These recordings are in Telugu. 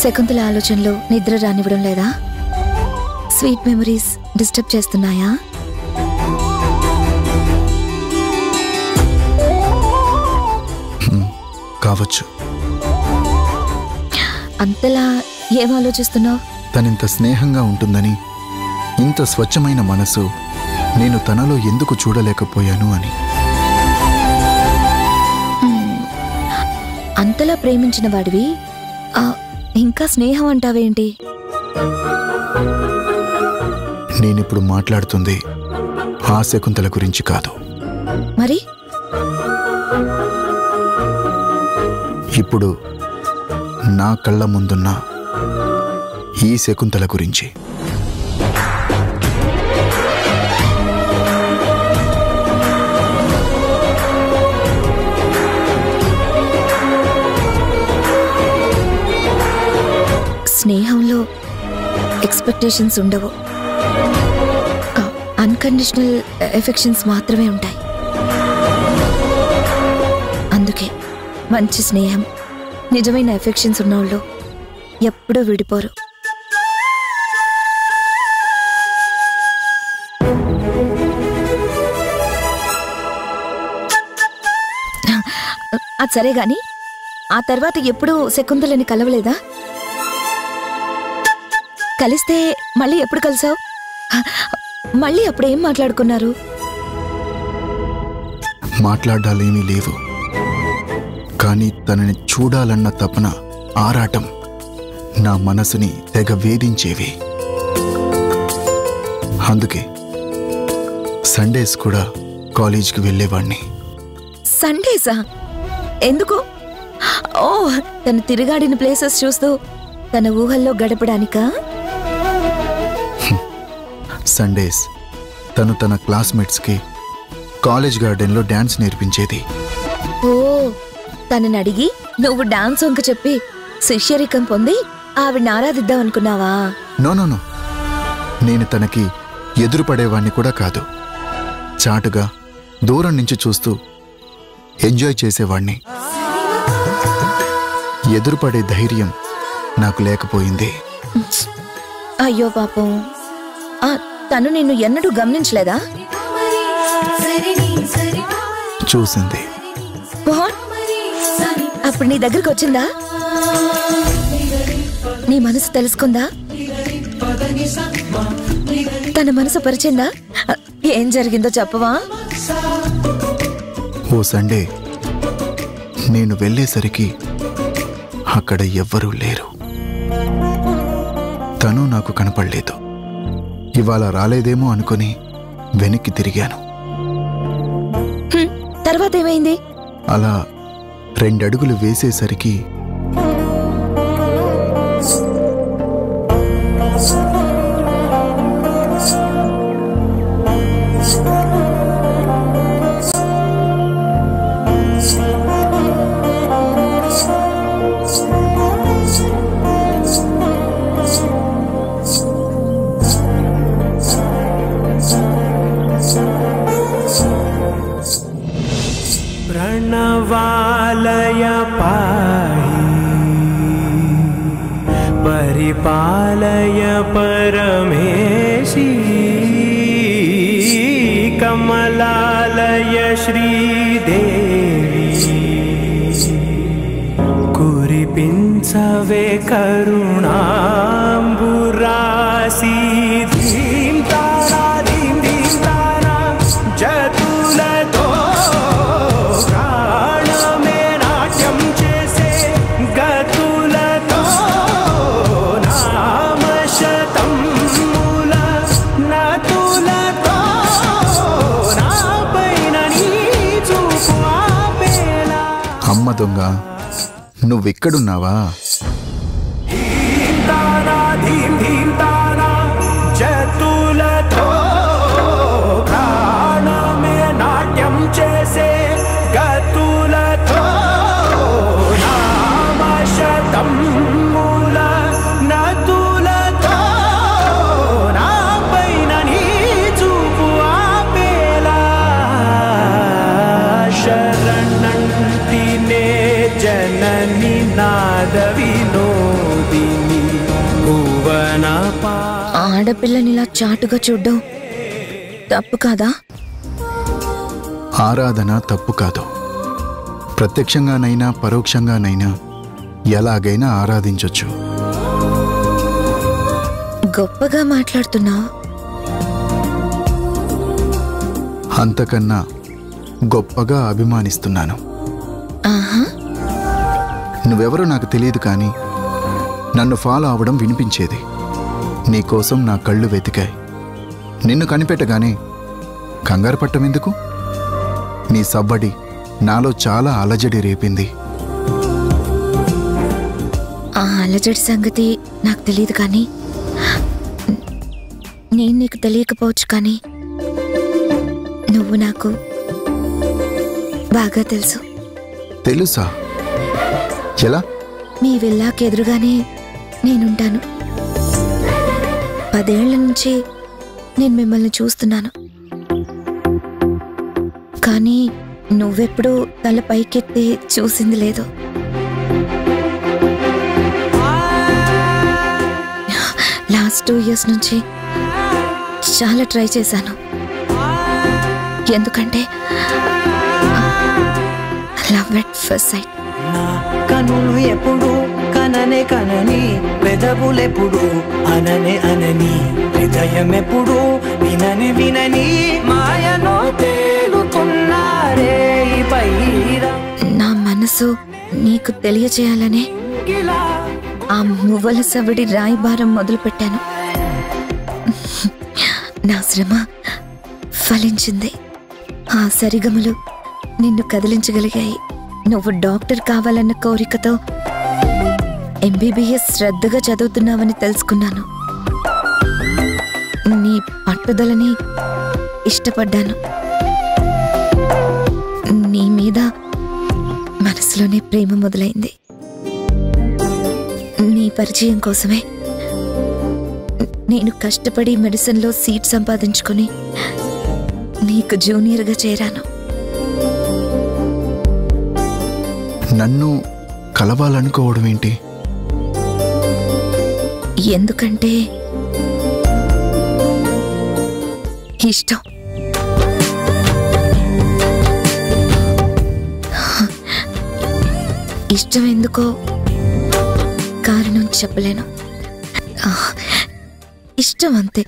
శకుంతల ఆలోచనలో నిద్ర రానివ్వడం లేదా? స్వీట్ మెమరీస్ డిస్టర్బ్ చేస్తున్నాయా? కావచ్చు. అంతలా ఏం ఆలోచిస్తున్నావు? తనింత స్నేహంగా ఉంటుందని, ఇంత స్వచ్ఛమైన మనసు నేను తనలో ఎందుకు చూడలేకపోయాను అని. అంతలా ప్రేమించిన వాడివి ఇంకా స్నేహం అంటావేంటి? నేనిప్పుడు మాట్లాడుతుంది ఆ శకుంతల గురించి కాదు. మరి ఇప్పుడు నా కళ్ళ ముందున్న ఈ శకుంతల గురించి. స్నేహంలో ఎక్స్పెక్టేషన్స్ ఉండవు, అన్కండిషనల్ ఎఫెక్షన్స్ మాత్రమే ఉంటాయి. అందుకే మంచి స్నేహం, నిజమైన ఎఫెక్షన్స్ ఉన్నవాళ్ళు ఎప్పుడూ విడిపోరు. అది సరే గాని ఆ తర్వాత ఎప్పుడు శకుంతలని కలవలేదా? కలిస్తే మళ్ళీ ఎప్పుడు కలిసావు? మళ్ళీ అప్పుడేం మాట్లాడుకున్నారు? మాట్లాడాలేమీ లేవు, కానీ తనని చూడాలన్న తపన, ఆరాటం నా మనసుని తెగ వేధించేవి. అందుకే సండేస్ కూడా కాలేజీకి వెళ్ళేవాణ్ణి. సండేసా? ఎందుకు? ఓ, తను తిరిగాడిన ప్లేసెస్ చూస్తూ తన ఊహల్లో గడపడానికా? సండేస్ తను తన క్లాస్మేట్స్కి కాలేజ్ గార్డెన్లో డాన్స్ నేర్పించేది. ఓ, తనని అడిగి నువ్వు డాన్స్ వంక చెప్పి శిష్యరికం పొంది ఆవిడ్ని ఆరాధిద్దాం అనుకున్నావా? నో, నేను తనకి ఎదురుపడేవాణ్ణి కూడా కాదు. చాటుగా దూరం నుంచి చూస్తూ ఎంజాయ్ చేసేవాణ్ణి. ఎదురుపడే ధైర్యం నాకు లేకపోయింది. అయ్యో పాపం, తను నిన్ను ఎన్నడూ గమనించలేదా? చూసింది. అప్పుడు నీ దగ్గరికి వచ్చిందా? నీ మనసు తెలుసుకుందా? తన మనసు పరిచిందా? ఏం జరిగిందో చెప్పవా? ఓ సండే నేను వెళ్ళేసరికి అక్కడ ఎవ్వరూ లేరు. తను నాకు కనపడలేదు. ఇవాళ రాలేదేమో అనుకుని వెనక్కి తిరిగాను. తర్వాత ఏమైంది? అలా 2 అడుగులు వేసేసరికి प्रणवालय पाहि परिपालय परमेशी कमलालय श्रीदेवी कुरिपिंचवे करुणांबुरासी धीम तारा जतुलतो అమ్మ దొంగ, నువ్వెక్కడున్నావా? जननी नाद विनोदिनी పిల్లనిలా చాటుగా చూడ్డం తప్పు కాదా? ఆరాధన తప్పు కాదు. ప్రత్యక్షంగానైనా పరోక్షంగానైనా ఎలాగైనా ఆరాధించొచ్చు. గొప్పగా మాట్లాడుతున్నావు. అంతకన్నా గొప్పగా అభిమానిస్తున్నాను. ఆహా, నువ్వెవరో నాకు తెలియదు, కానీ నన్ను ఫాలో అవడం వినిపించేది. నీకోసం నా కళ్ళు వెతికాయి. నిన్ను కనిపెట్టగానే కంగారు పట్టమెందుకు? నీ సవ్వడి నాలో చాలా అలజడి రేపింది. ఆ అలజడి సంగతి నాకు తెలియదు, కానీ నేను నీకు తెలియకపోవచ్చు, కానీ నువ్వు నాకు బాగా తెలుసు. తెలుసా? ఎలా? మీ విల్లాకి ఎదురుగానే నేనుంటాను. 10 ఏళ్ల నుంచి నేను మిమ్మల్ని చూస్తున్నాను, కానీ నువ్వెప్పుడూ తల పైకెత్తి చూసింది లేదు. లాస్ట్ 2 years నుంచి చాలా ట్రై చేశాను. ఎందుకంటే లవ్ ఎట్ ఫస్ట్ సైట్. నా కనులు ఎప్పుడు కననే కనని, పెదవులెప్పుడు అననే అనని, హృదయం ఎప్పుడు వినని వినని, మాయలో తేలుతున్నారే పైరా. నా మనసు నీకు తెలియచేయాలనే ఆ మువ్వల సవడి రాయిబారం మొదలుపెట్టాను. నా శ్రమ ఫలించింది. ఆ సరిగమలు నిన్ను కదిలించగలిగాయి. నువ్వు డాక్టర్ కావాలన్న కోరికతో MBBS శ్రద్ధగా చదువుతున్నావని తెలుసుకున్నాను. నీ పట్టుదలని ఇష్టపడ్డాను. నీ మీద మనసులోనే ప్రేమ మొదలైంది. నీ పరిచయం కోసమే నేను కష్టపడి మెడిసిన్లో సీట్ సంపాదించుకొని నీకు జూనియర్గా చేరాను. నన్ను కలవాలనుకోవడం ఏంటి? ఎందుకంటే ఇష్టం. ఇష్టం ఎందుకో కారణం చెప్పలేను. ఇష్టం అంతే.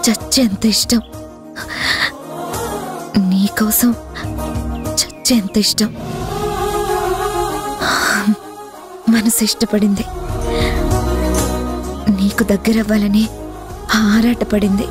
చచ్చేంత ఇష్టం. నీకోసం చచ్చేంత ఇష్టం. మనసు ఇష్టపడింది. నీకు దగ్గరవ్వాలని ఆరాటపడింది.